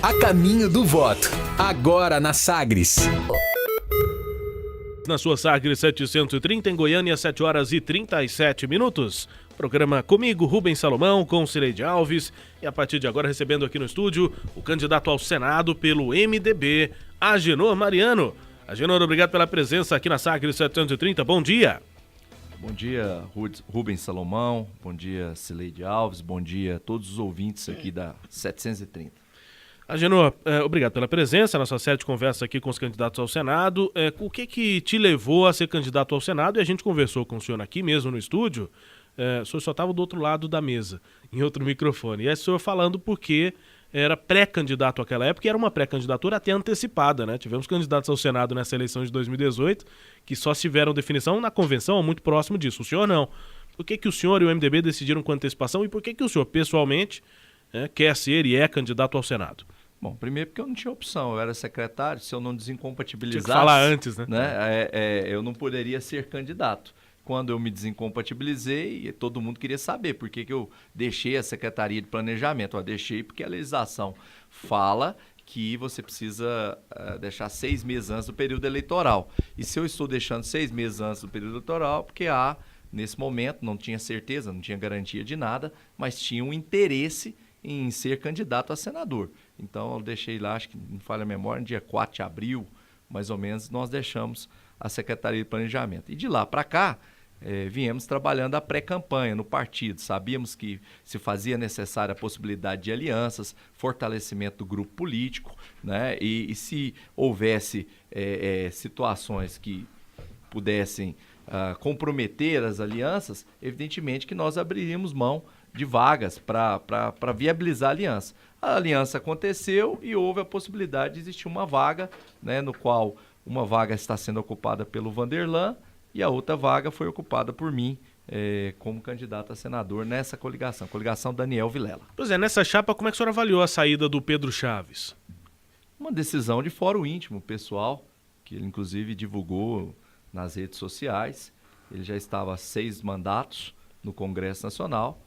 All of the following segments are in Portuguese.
A caminho do voto. Agora na Sagres. Na sua Sagres 730, em Goiânia, 7 horas e 37 minutos. Programa comigo, Rubens Salomão, com Cileide Alves. E a partir de agora, recebendo aqui no estúdio o candidato ao Senado pelo MDB, Agenor Mariano. Agenor, obrigado pela presença aqui na Sagres 730. Bom dia. Bom dia, Rubens Salomão. Bom dia, Cileide Alves. Bom dia a todos os ouvintes aqui da 730. Agenor, obrigado pela presença. Nossa série de conversa aqui com os candidatos ao Senado. O que te levou a ser candidato ao Senado? E a gente conversou com o senhor aqui mesmo no estúdio. O senhor só estava do outro lado da mesa, em outro microfone. E aí o senhor falando porque era pré-candidato àquela época e era uma pré-candidatura até antecipada, né? Tivemos candidatos ao Senado nessa eleição de 2018 que só tiveram definição na convenção ou muito próximo disso. O senhor não. Por que o senhor e o MDB decidiram com antecipação e por que o senhor, pessoalmente, quer ser e é candidato ao Senado? Bom, primeiro porque eu não tinha opção, eu era secretário, se eu não desincompatibilizasse... Tinha que falar antes, né? Eu não poderia ser candidato. Quando eu me desincompatibilizei, todo mundo queria saber por que eu deixei a Secretaria de Planejamento. Eu deixei porque a legislação fala que você precisa deixar 6 meses antes do período eleitoral. E se eu estou deixando 6 meses antes do período eleitoral, porque nesse momento, não tinha certeza, não tinha garantia de nada, mas tinha um interesse em ser candidato a senador. Então, eu deixei lá, acho que não falha a memória, no dia 4 de abril, mais ou menos, nós deixamos a Secretaria de Planejamento. E de lá para cá, viemos trabalhando a pré-campanha no partido. Sabíamos que se fazia necessária a possibilidade de alianças, fortalecimento do grupo político, né? E se houvesse situações que pudessem comprometer as alianças, evidentemente que nós abriríamos mão de vagas para viabilizar a aliança. A aliança aconteceu e houve a possibilidade de existir uma vaga, né, no qual uma vaga está sendo ocupada pelo Vanderlan e a outra vaga foi ocupada por mim como candidato a senador nessa coligação Daniel Vilela. Pois é, nessa chapa, como é que o senhor avaliou a saída do Pedro Chaves? Uma decisão de fórum íntimo, pessoal, que ele inclusive divulgou nas redes sociais. Ele já estava há 6 mandatos no Congresso Nacional,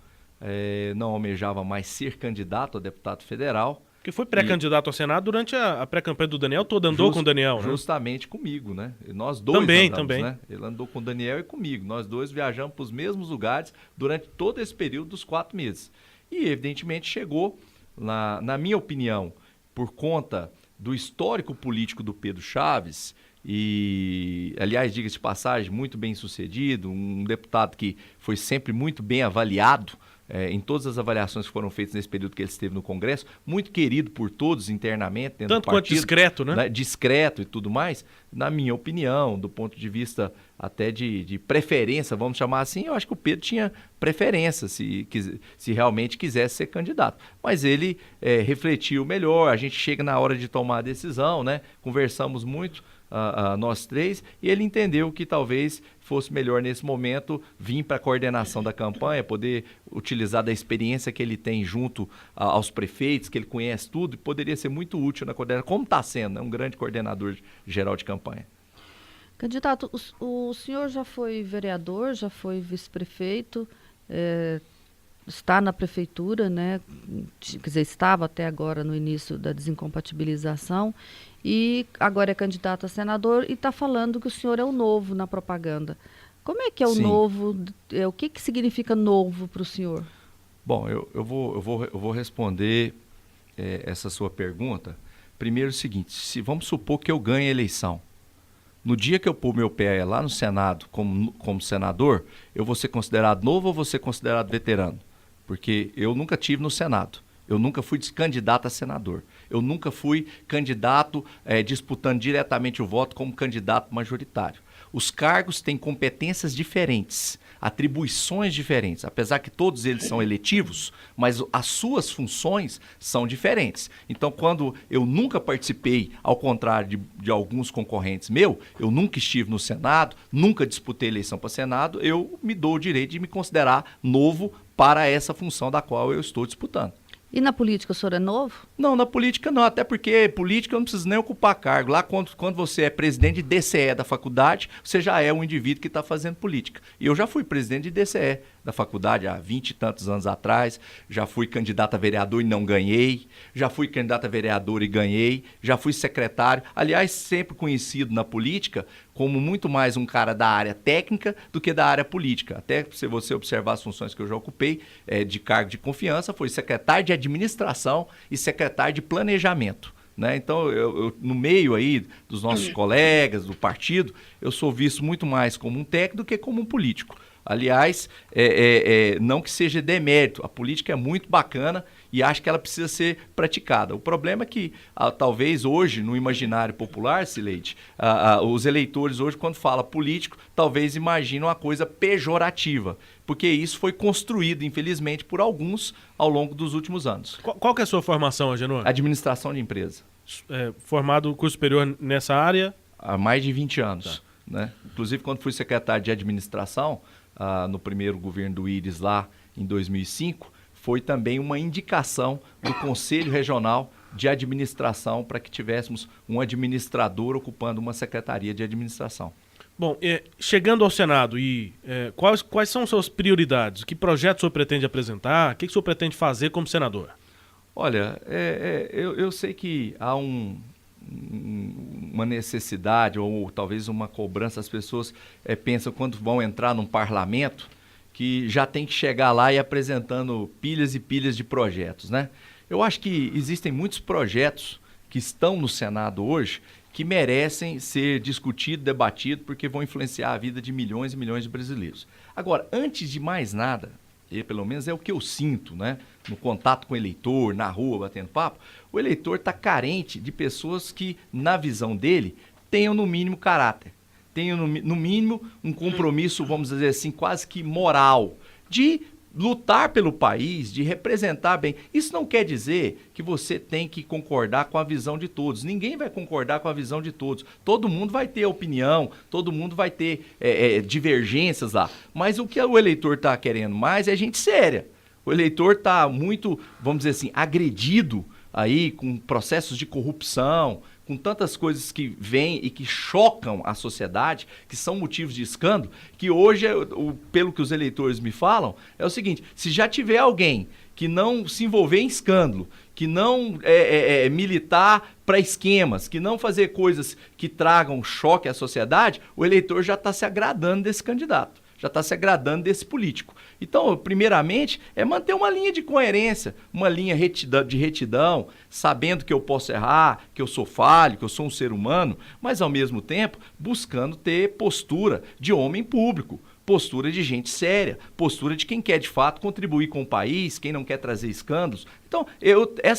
não almejava mais ser candidato a deputado federal. Que foi pré-candidato ao Senado durante a pré-campanha do Daniel, andou com o Daniel, né? Justamente comigo, né? E nós dois também. Né? Ele andou com o Daniel e comigo. Nós dois viajamos para os mesmos lugares durante todo esse período dos 4 meses. E, evidentemente, chegou, na minha opinião, por conta do histórico político do Pedro Chaves, e, aliás, diga-se de passagem, muito bem sucedido, um deputado que foi sempre muito bem avaliado, em todas as avaliações que foram feitas nesse período que ele esteve no Congresso, muito querido por todos internamente dentro do partido. Tanto quanto discreto, né? Discreto e tudo mais. Na minha opinião, do ponto de vista até de preferência, vamos chamar assim, eu acho que o Pedro tinha preferência se realmente quisesse ser candidato. Mas ele refletiu melhor, a gente chega na hora de tomar a decisão, né? Conversamos muito, nós 3, e ele entendeu que talvez fosse melhor nesse momento vir para a coordenação da campanha, poder utilizar da experiência que ele tem junto aos prefeitos, que ele conhece tudo, e poderia ser muito útil na coordenação, como está sendo, um grande coordenador geral de campanha. Candidato, o senhor já foi vereador, já foi vice-prefeito, está na prefeitura, né? Quer dizer, estava até agora no início da desincompatibilização e agora é candidato a senador e está falando que o senhor é o novo na propaganda. Como é que é o novo? O que significa novo para o senhor? Bom, eu vou responder essa sua pergunta. Primeiro o seguinte, vamos supor que eu ganhe a eleição. No dia que eu pôr meu pé lá no Senado como senador, eu vou ser considerado novo ou vou ser considerado veterano? Porque eu nunca tive no Senado. Eu nunca fui candidato a senador. Eu nunca fui candidato disputando diretamente o voto como candidato majoritário. Os cargos têm competências diferentes, atribuições diferentes, apesar que todos eles são eletivos, mas as suas funções são diferentes. Então, quando eu nunca participei, ao contrário de alguns concorrentes meus, eu nunca estive no Senado, nunca disputei eleição para Senado, eu me dou o direito de me considerar novo para essa função da qual eu estou disputando. E na política o senhor é novo? Não, na política não, até porque política eu não preciso nem ocupar cargo. Lá quando você é presidente de DCE da faculdade, você já é um indivíduo que está fazendo política. E eu já fui presidente de DCE da faculdade há 20 e tantos anos atrás, já fui candidato a vereador e não ganhei, já fui candidato a vereador e ganhei, já fui secretário, aliás, sempre conhecido na política como muito mais um cara da área técnica do que da área política. Até se você observar as funções que eu já ocupei, de cargo de confiança, foi secretário de administração e secretário de planejamento. Né? Então, no meio aí dos nossos colegas, do partido, eu sou visto muito mais como um técnico do que como um político. Aliás, não que seja demérito, a política é muito bacana e acho que ela precisa ser praticada. O problema é que, talvez hoje, no imaginário popular, Cileide, os eleitores hoje, quando fala político, talvez imaginam uma coisa pejorativa, porque isso foi construído, infelizmente, por alguns ao longo dos últimos anos. Qual que é a sua formação, Agenor? Administração de empresa. Formado curso superior nessa área? Há mais de 20 anos. Tá. Né? Inclusive, quando fui secretário de administração, no primeiro governo do Íris lá em 2005, foi também uma indicação do Conselho Regional de Administração para que tivéssemos um administrador ocupando uma secretaria de administração. Bom, chegando ao Senado, quais são suas prioridades? Que projeto o senhor pretende apresentar? O que o senhor pretende fazer como senador? Olha, eu sei que há uma necessidade ou talvez uma cobrança. As pessoas pensam quando vão entrar num parlamento que já tem que chegar lá e apresentando pilhas e pilhas de projetos, né? Eu acho que existem muitos projetos que estão no Senado hoje que merecem ser discutidos, debatidos, porque vão influenciar a vida de milhões e milhões de brasileiros. Agora, antes de mais nada, e pelo menos é o que eu sinto, né? No contato com o eleitor, na rua, batendo papo, o eleitor está carente de pessoas que, na visão dele, tenham no mínimo caráter, tenham no mínimo um compromisso, vamos dizer assim, quase que moral, de lutar pelo país, de representar bem. Isso não quer dizer que você tem que concordar com a visão de todos. Ninguém vai concordar com a visão de todos. Todo mundo vai ter opinião, todo mundo vai ter divergências lá. Mas o que o eleitor está querendo mais é gente séria. O eleitor está muito, vamos dizer assim, agredido aí com processos de corrupção, com tantas coisas que vêm e que chocam a sociedade, que são motivos de escândalo, que hoje, pelo que os eleitores me falam, é o seguinte: se já tiver alguém que não se envolver em escândalo, que não militar para esquemas, que não fazer coisas que tragam choque à sociedade, o eleitor já está se agradando desse candidato, já está se agradando desse político. Então, primeiramente, é manter uma linha de coerência, uma linha de retidão, sabendo que eu posso errar, que eu sou falho, que eu sou um ser humano, mas, ao mesmo tempo, buscando ter postura de homem público, postura de gente séria, postura de quem quer, de fato, contribuir com o país, quem não quer trazer escândalos. Então,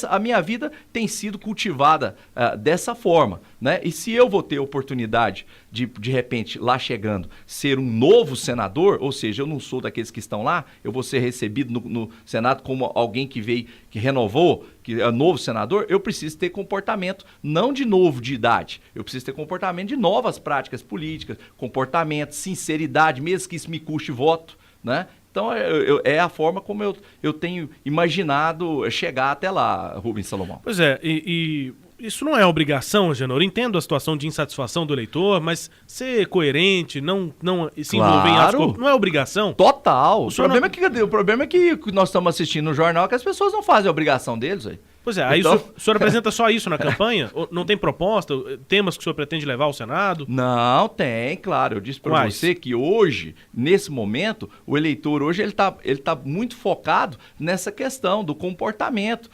a minha vida tem sido cultivada dessa forma, né? E se eu vou ter oportunidade de repente, lá chegando, ser um novo senador, ou seja, eu não sou daqueles que estão lá, eu vou ser recebido no Senado como alguém que veio, que renovou, que é novo senador, eu preciso ter comportamento, não de novo de idade, eu preciso ter comportamento de novas práticas políticas, comportamento, sinceridade, mesmo que isso me custe voto, né? Então, é a forma como eu tenho imaginado chegar até lá, Rubens Salomão. Pois é, e isso não é obrigação, Agenor. Entendo a situação de insatisfação do eleitor, mas ser coerente, não se envolver em atos, não é obrigação? Total. O problema é que nós estamos assistindo no jornal que as pessoas não fazem a obrigação deles, aí. Pois é, aí então... o senhor apresenta só isso na campanha? Não tem proposta, temas que o senhor pretende levar ao Senado? Não, tem, claro. Eu disse para você que hoje, nesse momento, o eleitor hoje ele tá muito focado nessa questão do comportamento,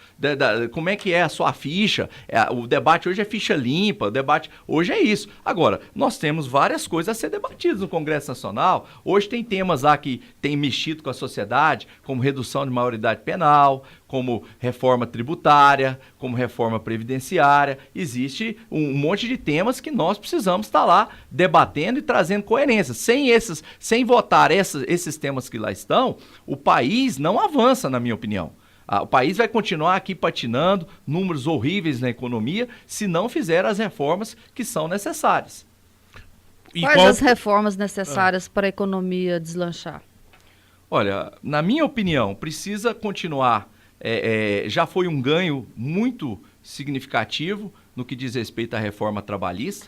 como é que é a sua ficha. O debate hoje é ficha limpa, o debate hoje é isso. Agora, nós temos várias coisas a ser debatidas no Congresso Nacional. Hoje tem temas lá que tem mexido com a sociedade, como redução de maioridade penal, como reforma tributária, como reforma previdenciária. Existe um monte de temas que nós precisamos estar lá debatendo e trazendo coerência. Sem votar esses temas que lá estão, o país não avança, na minha opinião. O país vai continuar aqui patinando, números horríveis na economia, se não fizer as reformas que são necessárias. Quais as reformas necessárias para a economia deslanchar? Olha, na minha opinião, precisa continuar. Já foi um ganho muito significativo no que diz respeito à reforma trabalhista.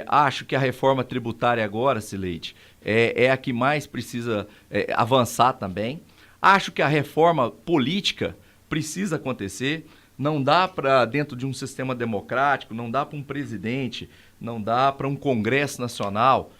Acho que a reforma tributária agora, Cileide, é a que mais precisa avançar também. Acho que a reforma política precisa acontecer. Não dá para, dentro de um sistema democrático, não dá para um presidente, não dá para um Congresso Nacional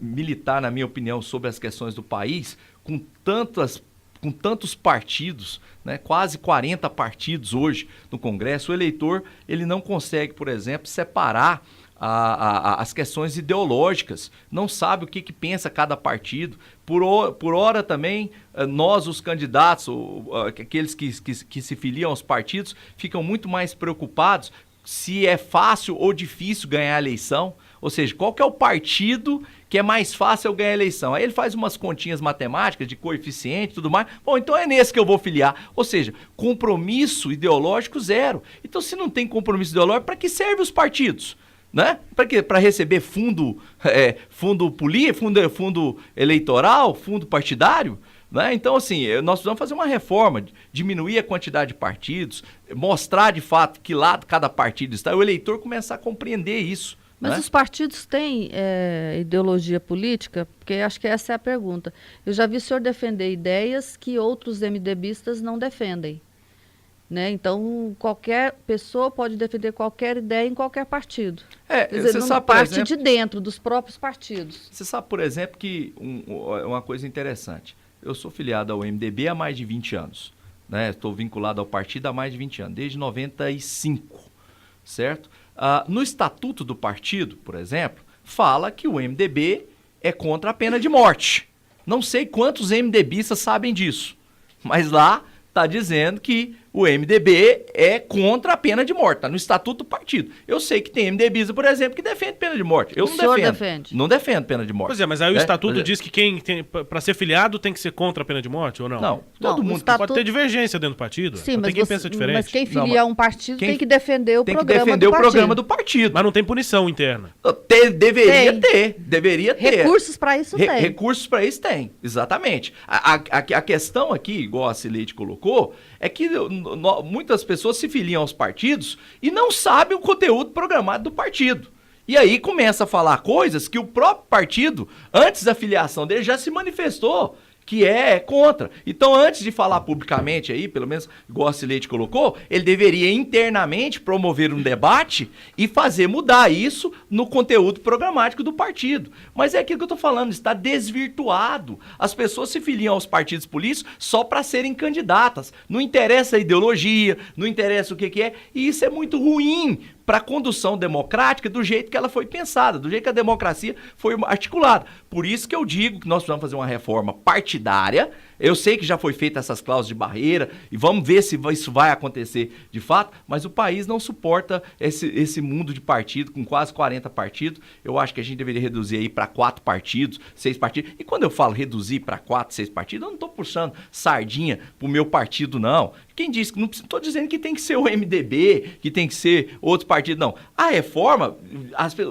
militar, na minha opinião, sobre as questões do país, com tantos partidos, né? Quase 40 partidos hoje no Congresso. O eleitor ele não consegue, por exemplo, separar as questões ideológicas, não sabe o que pensa cada partido. Por hora também, nós, os candidatos, aqueles que se filiam aos partidos, ficam muito mais preocupados se é fácil ou difícil ganhar a eleição. Ou seja, qual que é o partido que é mais fácil eu ganhar a eleição? Aí ele faz umas continhas matemáticas de coeficiente e tudo mais. Bom, então é nesse que eu vou filiar. Ou seja, compromisso ideológico zero. Então, se não tem compromisso ideológico, para que servem os partidos? Né? Para quê? Para receber fundo eleitoral, fundo partidário? Né? Então, assim, nós precisamos fazer uma reforma, diminuir a quantidade de partidos, mostrar de fato que lado cada partido está, e o eleitor começar a compreender isso. Mas né? Os partidos têm ideologia política? Porque acho que essa é a pergunta. Eu já vi o senhor defender ideias que outros MDBistas não defendem. Né? Então, qualquer pessoa pode defender qualquer ideia em qualquer partido. Quer dizer, você não sabe, parte exemplo, de dentro dos próprios partidos. Você sabe, por exemplo, que uma coisa interessante. Eu sou filiado ao MDB há mais de 20 anos. Né? Estou vinculado ao partido há mais de 20 anos, desde 95, certo? No estatuto do partido, por exemplo, fala que o MDB é contra a pena de morte. Não sei quantos MDBistas sabem disso, mas lá está dizendo que o MDB é contra a pena de morte, está no estatuto do partido. Eu sei que tem MDBista, por exemplo, que defende pena de morte. Eu não defendo. Não defendo pena de morte. Pois é, mas aí o estatuto diz que quem tem, para ser filiado, tem que ser contra a pena de morte ou não? Não, todo mundo pode ter divergência dentro do partido. Sim, tem quem pensa diferente. Mas quem filia a um partido tem que defender o programa do partido. Mas não tem punição interna. Deveria ter. Recursos para isso tem. Recursos para isso tem, exatamente. A questão aqui, igual a Cileide colocou, é que muitas pessoas se filiam aos partidos e não sabem o conteúdo programado do partido. E aí começa a falar coisas que o próprio partido, antes da filiação dele, já se manifestou que é contra. Então, antes de falar publicamente aí, pelo menos igual a Cileide colocou, ele deveria internamente promover um debate e fazer mudar isso no conteúdo programático do partido. Mas é aquilo que eu estou falando, está desvirtuado. As pessoas se filiam aos partidos políticos só para serem candidatas. Não interessa a ideologia, não interessa o que é, e isso é muito ruim para a condução democrática do jeito que ela foi pensada, do jeito que a democracia foi articulada. Por isso que eu digo que nós precisamos fazer uma reforma partidária. Eu sei que já foi feita essas cláusulas de barreira e vamos ver se isso vai acontecer de fato, mas o país não suporta esse mundo de partido, com quase 40 partidos. Eu acho que a gente deveria reduzir aí para 4 partidos, 6 partidos. E quando eu falo reduzir para 4, 6 partidos, eu não estou puxando sardinha pro meu partido, não. Quem disse que não estou dizendo que tem que ser o MDB, que tem que ser outros partidos, não. A reforma,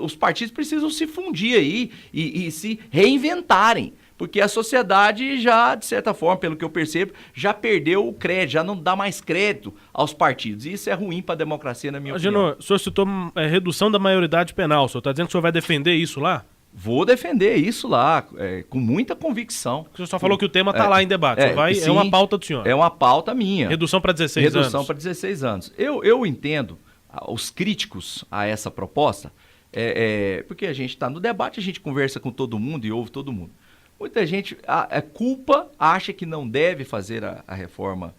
os partidos precisam se fundir aí e se reinventarem. Porque a sociedade já, de certa forma, pelo que eu percebo, já perdeu o crédito, já não dá mais crédito aos partidos. E isso é ruim para a democracia, na minha opinião. Genô, o senhor citou redução da maioridade penal. O senhor está dizendo que o senhor vai defender isso lá? Vou defender isso lá, com muita convicção. O senhor só falou que o tema está lá em debate. Sim, é uma pauta do senhor. É uma pauta minha. Redução para 16 anos. Redução para 16 anos. Eu entendo os críticos a essa proposta, porque a gente está no debate, a gente conversa com todo mundo e ouve todo mundo. Muita gente acha que não deve fazer a reforma,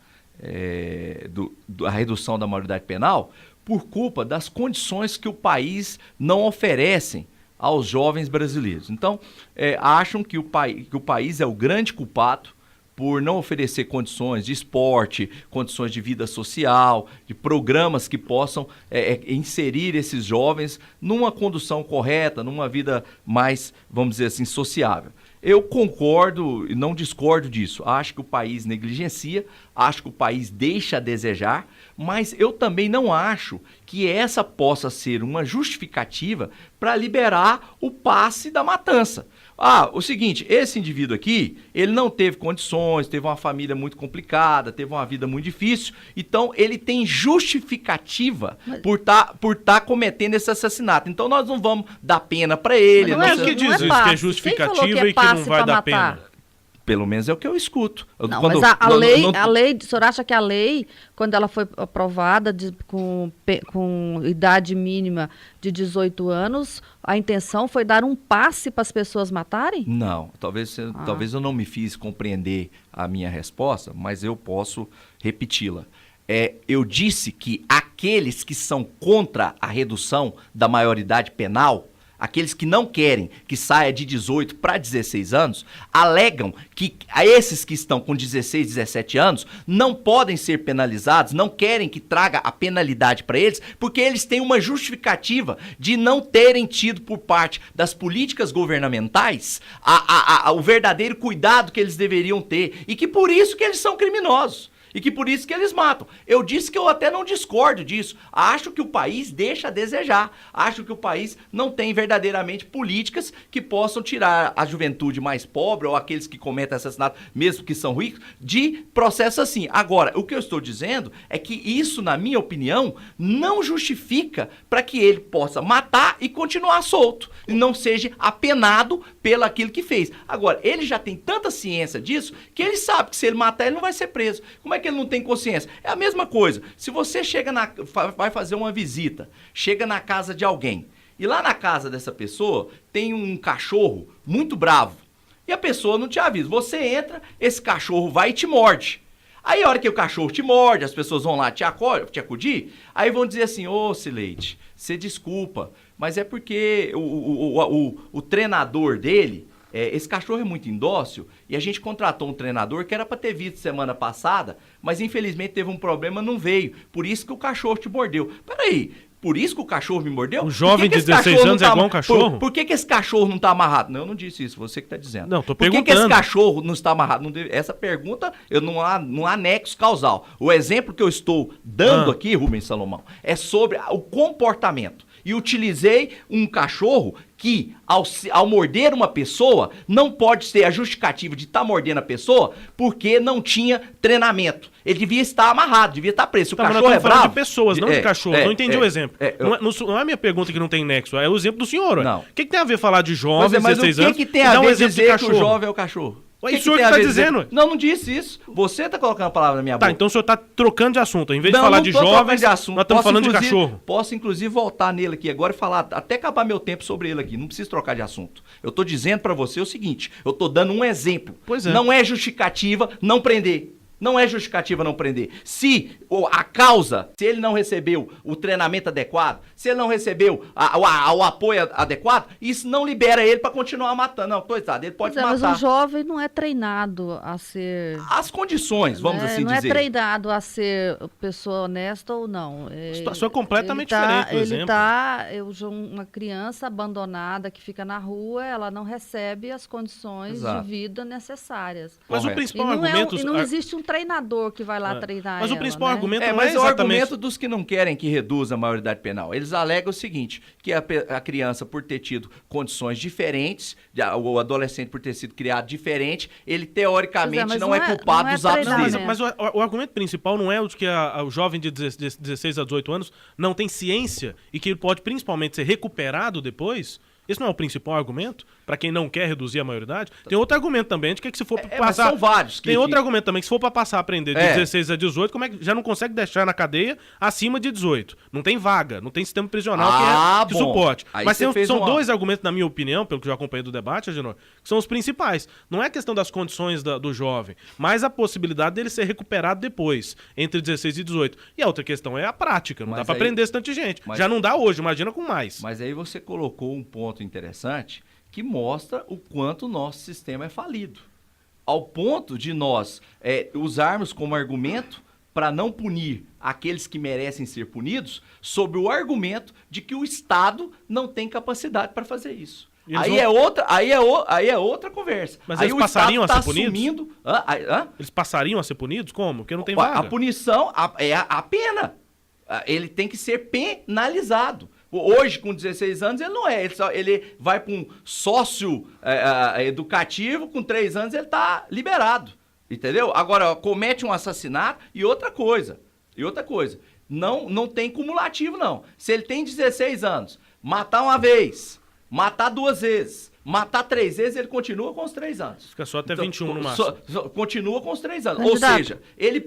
a redução da maioridade penal por culpa das condições que o país não oferece aos jovens brasileiros. Então, acham que o país é o grande culpado por não oferecer condições de esporte, condições de vida social, de programas que possam inserir esses jovens numa condução correta, numa vida mais, vamos dizer assim, sociável. Eu concordo e não discordo disso. Acho que o país negligencia, acho que o país deixa a desejar, mas eu também não acho que essa possa ser uma justificativa para liberar o passe da matança. O seguinte, esse indivíduo aqui, ele não teve condições, teve uma família muito complicada, teve uma vida muito difícil, então ele tem justificativa por tá cometendo esse assassinato. Então nós não vamos dar pena pra ele. Não é o que diz isso, que é justificativa e que não vai dar pena. Pelo menos é o que eu escuto. Não, mas a lei, o senhor acha que a lei, quando ela foi aprovada com idade mínima de 18 anos, a intenção foi dar um passe para as pessoas matarem? Não, talvez eu não me fiz compreender a minha resposta, mas eu posso repeti-la. Eu disse que aqueles que são contra a redução da maioridade penal, aqueles que não querem que saia de 18 para 16 anos, alegam que esses que estão com 16, 17 anos não podem ser penalizados, não querem que traga a penalidade para eles, porque eles têm uma justificativa de não terem tido por parte das políticas governamentais o verdadeiro cuidado que eles deveriam ter e que por isso que eles são criminosos. E que por isso que eles matam. Eu disse que eu até não discordo disso. Acho que o país deixa a desejar. Acho que o país não tem verdadeiramente políticas que possam tirar a juventude mais pobre ou aqueles que cometem assassinato, mesmo que são ricos, de processos assim. Agora, o que eu estou dizendo é que isso, na minha opinião, não justifica para que ele possa matar e continuar solto. E não seja apenado pelo aquilo que fez. Agora, ele já tem tanta ciência disso que ele sabe que se ele matar, ele não vai ser preso. Como é que ele não tem consciência? É a mesma coisa. Se você vai fazer uma visita, chega na casa de alguém, e lá na casa dessa pessoa tem um cachorro muito bravo, e a pessoa não te avisa. Você entra, esse cachorro vai e te morde. Aí a hora que o cachorro te morde, as pessoas vão lá te acudir, aí vão dizer assim, Cileide, você desculpa, mas é porque o treinador dele... esse cachorro é muito indócil e a gente contratou um treinador que era para ter visto semana passada, mas infelizmente teve um problema, não veio. Por isso que o cachorro te mordeu. Peraí, por isso que o cachorro me mordeu? O jovem de 16 anos é igual um cachorro? Por que esse cachorro não está amarrado? Não, eu não disse isso, você que está dizendo. Não, tô perguntando. Por que esse cachorro não está amarrado? Essa pergunta, não há nexo causal. O exemplo que eu estou dando aqui, Rubens Salomão, é sobre o comportamento. E utilizei um cachorro que, ao morder uma pessoa, não pode ser a justificativa de estar mordendo a pessoa porque não tinha treinamento. Ele devia estar amarrado, devia estar preso. Se o cachorro é bravo... de pessoas, não de cachorro. Não entendi o exemplo. Não é a minha pergunta que não tem nexo, é o exemplo do senhor. Não. O que tem a ver falar de jovens, mas 16 anos, o que tem a ver dizer que o jovem é o cachorro? O senhor que está dizendo. Não disse isso. Você está colocando a palavra na minha boca. Tá, então o senhor está trocando de assunto. Em vez de falar de jovens, nós estamos falando de cachorro. Posso, inclusive, voltar nele aqui agora e falar, até acabar meu tempo sobre ele aqui. Não preciso trocar de assunto. Eu estou dizendo para você o seguinte, eu estou dando um exemplo. Pois é. Não é justificativa não prender. Não é justificativa não prender. Se a causa, se ele não recebeu o treinamento adequado, se ele não recebeu o apoio adequado, isso não libera ele para continuar matando. Não, tô exato, ele pode matar. Mas o jovem não é treinado a ser... As condições, vamos assim dizer. Não é treinado a ser pessoa honesta ou não. A situação é completamente diferente do exemplo. Uma criança abandonada que fica na rua, ela não recebe as condições de vida necessárias. Mas o principal argumento... E não existe um treinador que vai lá treinar Mas ela, o principal né? argumento não é mas exatamente... o argumento dos que não querem que reduza a maioridade penal. Eles alegam o seguinte, que a criança, por ter tido condições diferentes, o adolescente por ter sido criado diferente, ele teoricamente não é culpado dos atos dele. Mas o argumento principal não é o de que o jovem de 16 a 18 anos não tem ciência e que ele pode principalmente ser recuperado depois? Esse não é o principal argumento para quem não quer reduzir a maioridade? Tem outro argumento também de que se for para passar... são vários. Tem outro argumento também que se for para passar a prender de 16 a 18, como é que já não consegue deixar na cadeia acima de 18? Não tem vaga, não tem sistema prisional que suporte. Aí mas são dois argumentos, na minha opinião, pelo que eu já acompanhei do debate, Agenor, que são os principais. Não é a questão das condições do jovem, mas a possibilidade dele ser recuperado depois, entre 16 e 18. E a outra questão é a prática, não dá para prender esse tanto de gente. Já não dá hoje, imagina com mais. Mas aí você colocou um ponto interessante que mostra o quanto o nosso sistema é falido. Ao ponto de nós usarmos como argumento para não punir aqueles que merecem ser punidos, sob o argumento de que o Estado não tem capacidade para fazer isso. Aí é outra conversa. Mas aí eles passariam a ser punidos? Eles passariam a ser punidos? Como? Porque não tem vaga. A punição é a pena. Ele tem que ser penalizado. Hoje, com 16 anos, ele não é. Ele vai para um sócio educativo, com 3 anos ele está liberado. Entendeu? Agora, comete um assassinato e outra coisa. Não tem cumulativo, não. Se ele tem 16 anos, matar uma vez, matar 2 vezes, matar 3 vezes, ele continua com os 3 anos. Fica só até 21 no máximo. Continua com os 3 anos. Candidato. Ou seja, ele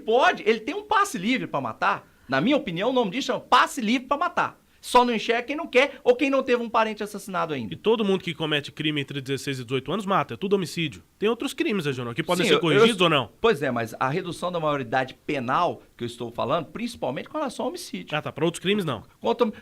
tem um passe livre para matar. Na minha opinião, o nome disso chama passe livre para matar. Só não enxerga quem não quer ou quem não teve um parente assassinado ainda. E todo mundo que comete crime entre 16 e 18 anos mata, é tudo homicídio. Tem outros crimes, Regional, que podem ser corrigidos ou não? Pois é, mas a redução da maioridade penal que eu estou falando, principalmente com relação ao homicídio. Ah, tá. Para outros crimes, não.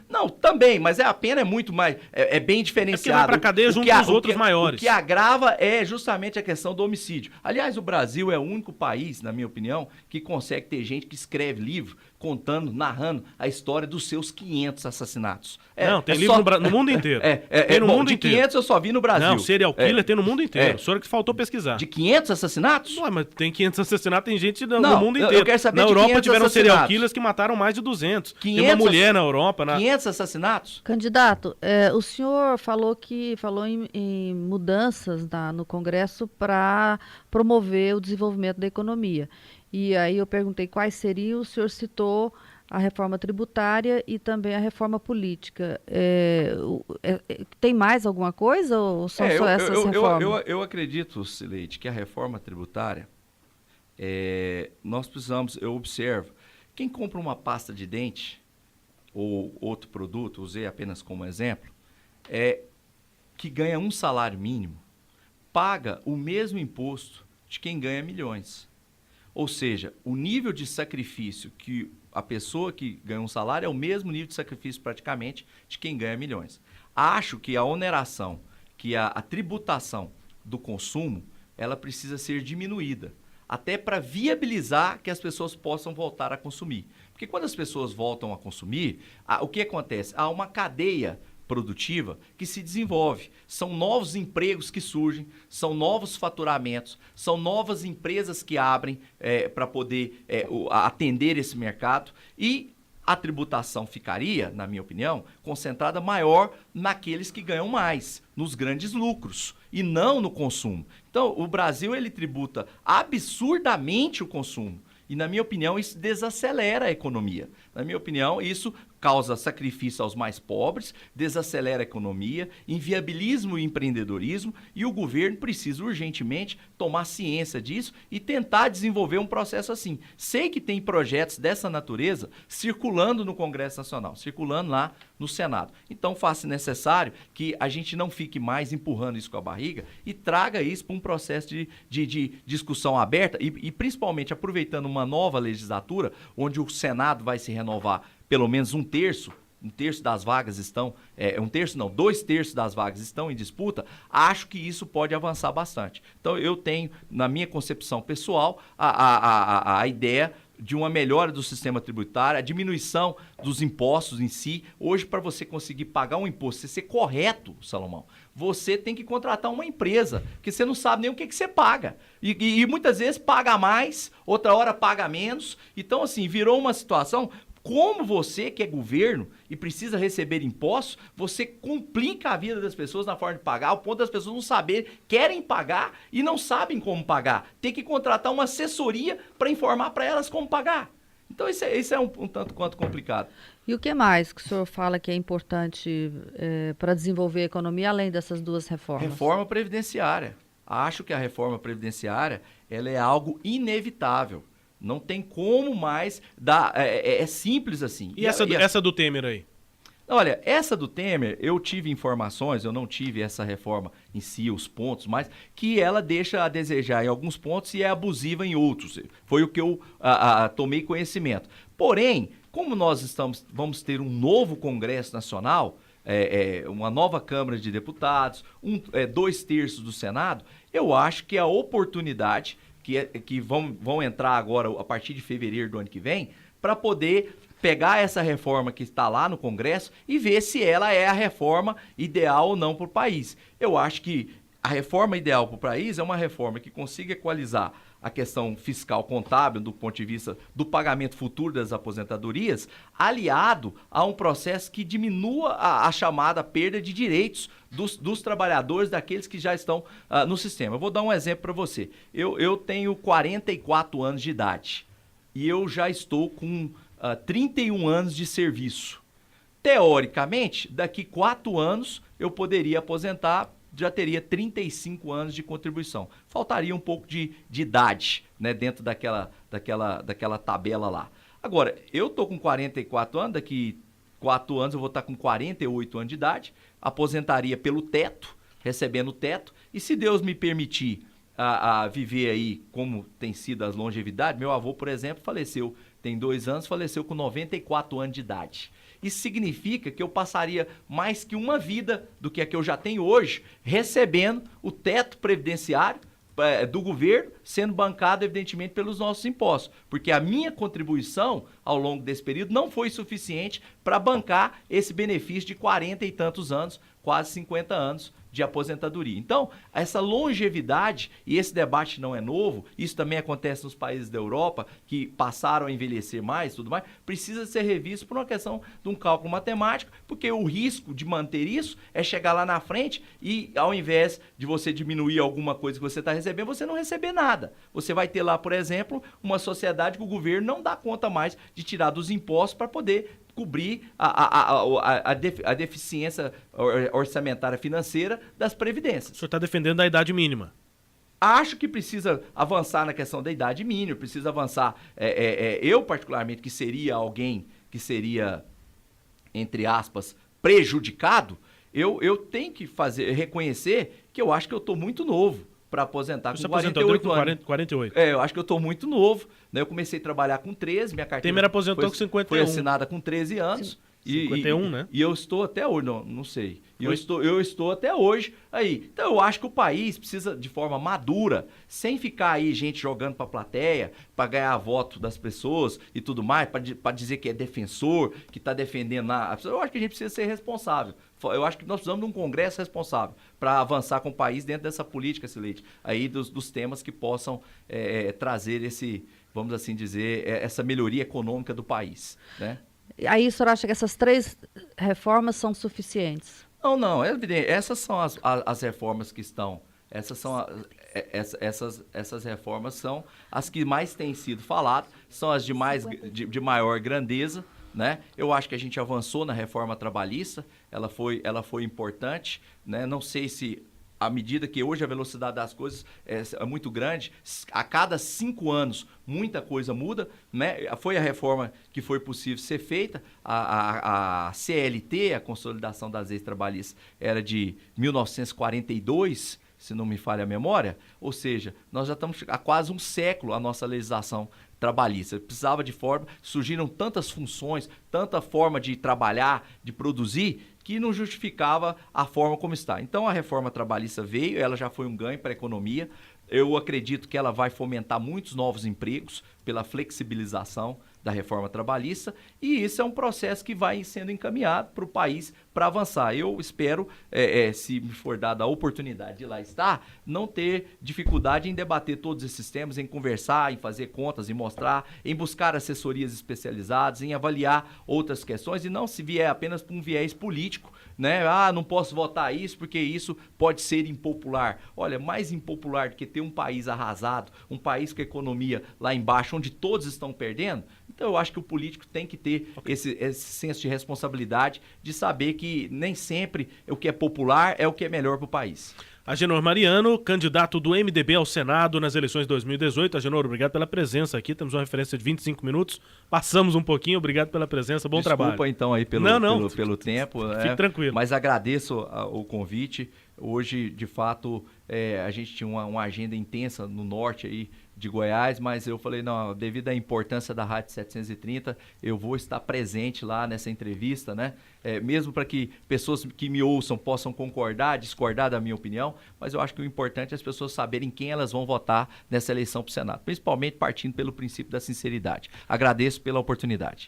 Não, também, mas a pena é muito mais, é bem diferenciada. É porque vai pra cadeia junto com os outros maiores. O que agrava é justamente a questão do homicídio. Aliás, o Brasil é o único país, na minha opinião, que consegue ter gente que escreve livro contando, narrando a história dos seus 500 assassinatos. Não, tem livro no mundo inteiro. Tem no mundo de inteiro. 500 eu só vi no Brasil. Não, serial killer tem no mundo inteiro. O senhor que faltou pesquisar. De 500 assassinatos? Ué, mas tem 500 assassinatos, tem gente no Não, mundo eu inteiro. quero saber Na de Europa 500 tiveram serial assassinatos. killers que mataram mais de 200. Tem 500 uma mulher na Europa... 500 assassinatos? Candidato, o senhor falou em mudanças no Congresso para promover o desenvolvimento da economia. E aí eu perguntei quais seriam, o senhor citou a reforma tributária e também a reforma política. Tem mais alguma coisa ou são só essas reformas? Eu acredito, Cileide, que a reforma tributária, nós precisamos, eu observo, quem compra uma pasta de dente ou outro produto, usei apenas como exemplo, que ganha um salário mínimo, paga o mesmo imposto de quem ganha milhões. Ou seja, o nível de sacrifício que a pessoa que ganha um salário é o mesmo nível de sacrifício praticamente de quem ganha milhões. Acho que a oneração, que a tributação do consumo, ela precisa ser diminuída, até para viabilizar que as pessoas possam voltar a consumir. Porque quando as pessoas voltam a consumir, o que acontece? Há uma cadeia produtiva que se desenvolve. São novos empregos que surgem, são novos faturamentos, são novas empresas que abrem para poder atender esse mercado e a tributação ficaria, na minha opinião, concentrada maior naqueles que ganham mais, nos grandes lucros e não no consumo. Então, o Brasil ele tributa absurdamente o consumo. E, na minha opinião, isso desacelera a economia. Na minha opinião, isso causa sacrifício aos mais pobres, desacelera a economia, inviabiliza o empreendedorismo e o governo precisa urgentemente tomar ciência disso e tentar desenvolver um processo assim. Sei que tem projetos dessa natureza circulando no Congresso Nacional, circulando lá no Senado. Então, faça necessário que a gente não fique mais empurrando isso com a barriga e traga isso para um processo de discussão aberta e principalmente aproveitando uma nova legislatura, onde o Senado vai se renovar pelo menos um terço das vagas estão, 2/3 das vagas estão em disputa, acho que isso pode avançar bastante. Então eu tenho, na minha concepção pessoal, a ideia de uma melhora do sistema tributário, a diminuição dos impostos em si. Hoje, para você conseguir pagar um imposto, ser correto, Salomão, você tem que contratar uma empresa, porque você não sabe nem o que você paga. E muitas vezes paga mais, outra hora paga menos. Então, assim, virou uma situação... Como você, que é governo e precisa receber impostos, você complica a vida das pessoas na forma de pagar, ao ponto das pessoas não saberem, querem pagar e não sabem como pagar. Tem que contratar uma assessoria para informar para elas como pagar. Então, isso é um tanto quanto complicado. E o que mais que o senhor fala que é importante para desenvolver a economia, além dessas duas reformas? Reforma previdenciária. Acho que a reforma previdenciária ela é algo inevitável. Não tem como mais dar... É simples assim. E essa do Temer aí? Olha, essa do Temer, eu tive informações, eu não tive essa reforma em si, os pontos, mas que ela deixa a desejar em alguns pontos e é abusiva em outros. Foi o que eu tomei conhecimento. Porém, como nós vamos ter um novo Congresso Nacional, uma nova Câmara de Deputados, 2/3 do Senado, eu acho que a oportunidade... que vão entrar agora a partir de fevereiro do ano que vem, para poder pegar essa reforma que está lá no Congresso e ver se ela é a reforma ideal ou não para o país. Eu acho que a reforma ideal para o país é uma reforma que consiga equalizar a questão fiscal contábil do ponto de vista do pagamento futuro das aposentadorias, aliado a um processo que diminua a chamada perda de direitos dos trabalhadores, daqueles que já estão no sistema. Eu vou dar um exemplo para você. Eu tenho 44 anos de idade e eu já estou com 31 anos de serviço. Teoricamente, daqui 4 anos eu poderia aposentar, já teria 35 anos de contribuição. Faltaria um pouco de idade, né, dentro daquela tabela lá. Agora, eu estou com 44 anos, daqui 4 anos eu vou estar com 48 anos de idade, aposentaria pelo teto, recebendo o teto, e se Deus me permitir a viver aí como tem sido as longevidades, meu avô, por exemplo, faleceu, tem 2 anos, faleceu com 94 anos de idade. Isso significa que eu passaria mais que uma vida do que a que eu já tenho hoje, recebendo o teto previdenciário do governo, sendo bancado, evidentemente, pelos nossos impostos. Porque a minha contribuição, ao longo desse período, não foi suficiente para bancar esse benefício de 40 e tantos anos, quase 50 anos de aposentadoria. Então, essa longevidade, e esse debate não é novo, isso também acontece nos países da Europa, que passaram a envelhecer mais e tudo mais, precisa ser revisto por uma questão de um cálculo matemático, porque o risco de manter isso é chegar lá na frente e, ao invés de você diminuir alguma coisa que você está recebendo, você não receber nada. Você vai ter lá, por exemplo, uma sociedade que o governo não dá conta mais de tirar dos impostos para poder cobrir a deficiência orçamentária financeira das previdências. O senhor está defendendo a idade mínima. Acho que precisa avançar na questão da idade mínima, precisa avançar. Eu, particularmente, que seria alguém que seria, entre aspas, prejudicado, eu tenho que reconhecer que eu acho que eu estou muito novo para aposentar com 48 anos. 48. Eu acho que eu estou muito novo, né? Eu comecei a trabalhar com 13, minha carteira Temer aposentou com 51. Foi assinada com 13 anos. 51, né? E eu estou até hoje, não sei. Eu estou até hoje aí. Então eu acho que o país precisa, de forma madura, sem ficar aí gente jogando para a plateia, para ganhar voto das pessoas e tudo mais, para dizer que é defensor, que está defendendo lá. Eu acho que a gente precisa ser responsável. Eu acho que nós precisamos de um congresso responsável para avançar com o país dentro dessa política, Sileide, aí dos temas que possam trazer vamos assim dizer, essa melhoria econômica do país, né? Aí o senhor acha que essas 3 reformas são suficientes? Não, é evidente. Essas são as reformas que estão. Essas reformas são as que mais têm sido faladas, são as de maior grandeza, né? Eu acho que a gente avançou na reforma trabalhista, ela foi importante, né? Não sei se, à medida que hoje a velocidade das coisas é muito grande, a cada 5 anos muita coisa muda, né? Foi a reforma que foi possível ser feita, a CLT, a Consolidação das Leis Trabalhistas, era de 1942, se não me falha a memória, ou seja, nós já estamos há quase um século a nossa legislação trabalhista. Precisava surgiram tantas funções, tanta forma de trabalhar, de produzir, que não justificava a forma como está. Então a reforma trabalhista veio, ela já foi um ganho para a economia. Eu acredito que ela vai fomentar muitos novos empregos pela flexibilização da reforma trabalhista, e isso é um processo que vai sendo encaminhado para o país para avançar. Eu espero, se me for dada a oportunidade de lá estar, não ter dificuldade em debater todos esses temas, em conversar, em fazer contas, em mostrar, em buscar assessorias especializadas, em avaliar outras questões, e não se vier apenas por um viés político, né? Não posso votar isso porque isso pode ser impopular. Olha, mais impopular do que ter um país arrasado, um país com a economia lá embaixo, onde todos estão perdendo. Então eu acho que o político tem que ter esse senso de responsabilidade, de saber que nem sempre o que é popular é o que é melhor para o país. Agenor Mariano, candidato do MDB ao Senado nas eleições de 2018. Agenor, obrigado pela presença aqui. Temos uma referência de 25 minutos. Passamos um pouquinho. Obrigado pela presença. Bom trabalho. Desculpa então aí pelo tempo. Fique tranquilo. Mas agradeço o convite. Hoje, de fato, a gente tinha uma agenda intensa no norte aí de Goiás, mas eu falei, não, devido à importância da Rádio 730, eu vou estar presente lá nessa entrevista, né? Mesmo para que pessoas que me ouçam possam concordar, discordar da minha opinião, mas eu acho que o importante é as pessoas saberem quem elas vão votar nessa eleição para o Senado, principalmente partindo pelo princípio da sinceridade. Agradeço pela oportunidade.